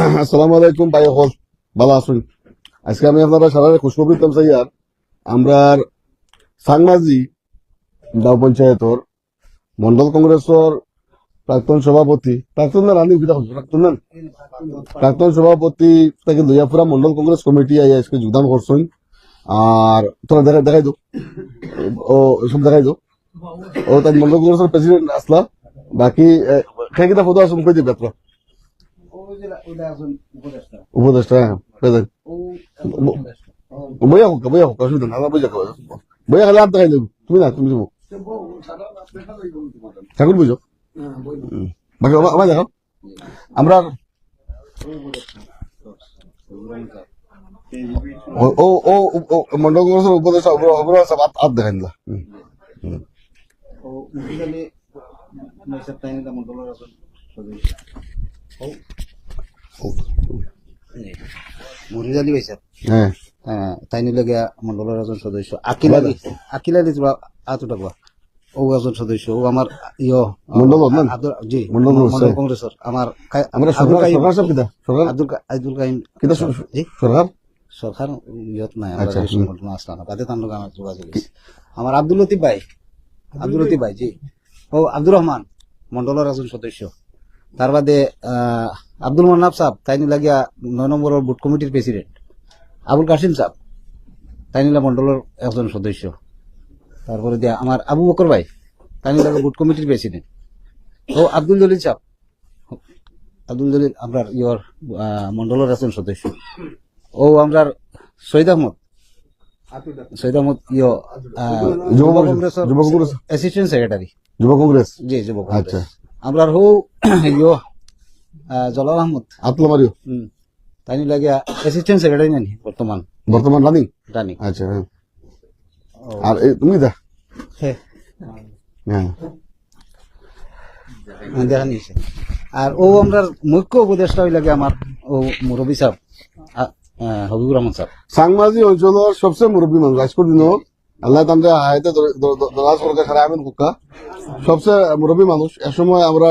আসসালামু আলাইকুম ভাই হল ভালো আছেন। আজকে আমি আপনারা সারা খুশখবর দিতাম চাই আর আমরা সাংমাজি গাঁও পঞ্চায়েতর মন্ডল কংগ্রেসের প্রাক্তন না রানী উকিতা প্রাক্তন সভাপতি তাকে লইয়াপুরা মন্ডল কংগ্রেস কমিটি আই আজকে যোগদান করছেন। আর তোরা দেখাই দো ও সব দেখাই দো ও তাই মন্ডল কংগ্রেসের প্রেসিডেন্ট আসলা বাকি খেয়ে ফটো আসুন কই দিবে তোরা উপদেষ্টা প্রেজেন্ট বইয়া হোক অসুবিধা না বইয়া খালি আর দেখাই দেবো তুমি না তুমি যাবো ঠাকুর বুঝো বাকি আমার দেখাও আমরা ও ও ও মন্ডল কংগ্রেসের উপদেষ্টা আর দেখাই দিলা মরিজালি ভাই স্যার হ্যাঁ তাই নিলে গিয়া মন্ডলের একজন সদস্য আকিল আলী আতুটাকুয়া ও একজন সদস্য ও আমার মন্ডল জি মন্ডল কংগ্রেসের আমার আমরা সরকার সব কিতা সরকার আব্দুল কাইম কিতা জি সরকার সরকার ইয়ত নাই আচ্ছা, আমরা সংগঠন আসলাম না তাদের তার লগে আমার যোগাযোগ আছে। আমার আব্দুল লতিফ ভাই জি ও আব্দুর রহমান মন্ডলের একজন সদস্য। তার বাদে আব্দুল মান্নাব সাহেব তাই নিলা গিয়া 9 নম্বরের বুট কমিটির প্রেসিডেন্ট। আবুল কাসিম সাহেব তাই নিলা মন্ডলের একজন সদস্য। তারপরে দিয়া আমার আবু বকর ভাই তাই নিলা বুট কমিটির প্রেসিডেন্ট। ও আব্দুল জলিল আমরা মন্ডলের একজন সদস্য। ও আমরা শহীদ আহমদ যুব কংগ্রেসের অ্যাসিস্ট্যান্ট সেক্রেটারি যুব কংগ্রেস জি যুব আচ্ছা কংগ্রেস। আমরা হো জলাল আহমদ আতলা মারিও তাই লাগিয়া অ্যাসিস্ট্যান্ট সেক্রেটারি নানি বর্তমান রানি আচ্ছা হ্যাঁ। আর তুমি দা হ্যাঁ দেখা নিয়েছে। আর ও আমরা মুখ্য উপদেষ্টা হইলে আমার ও মুরব্বী সাহেব হবিবুর রহমান সাহেব সাংমাজি অঞ্চলের সবচেয়ে মুরব্বী মানুষ আজকের দিনও আল্লাহ তামদের হায়াতে দরাজ সরকার সারা আমিন হুক্কা সবচেয়ে মুরব্বী মানুষ। এসময় আমরা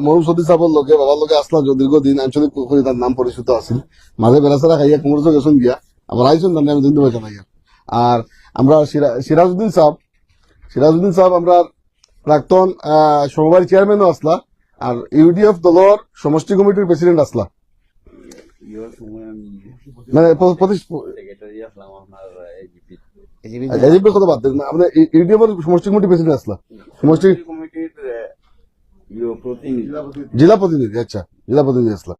মরুম সদী সাহেবের লোকে বাবার লোকে আসলা দীর্ঘদিন আঞ্চলিক তার নাম পরিচিত আছিল মাঝে বেড়াচারা খাইয়া কংগ্রেস গেছেন গিয়া আবার আইসুন তার আমি দিন পাইতাম আইয়া। আর আমরা সিরাজউদ্দিন সাহেব আমরা প্রাক্তন সমবায় চেয়ারম্যানও আসলা আর ইউডিএফ দলের সমষ্টি কমিটির প্রেসিডেন্ট আসলা মানে এজিপির কথা বাদ দেন আপনার ইউডিএফ এর সমষ্টি কমিটির প্রেসিডেন্ট আসলা সমষ্টি জেলা প্রতিনিধি আচ্ছা জেলা প্রতিনিধি আসলা।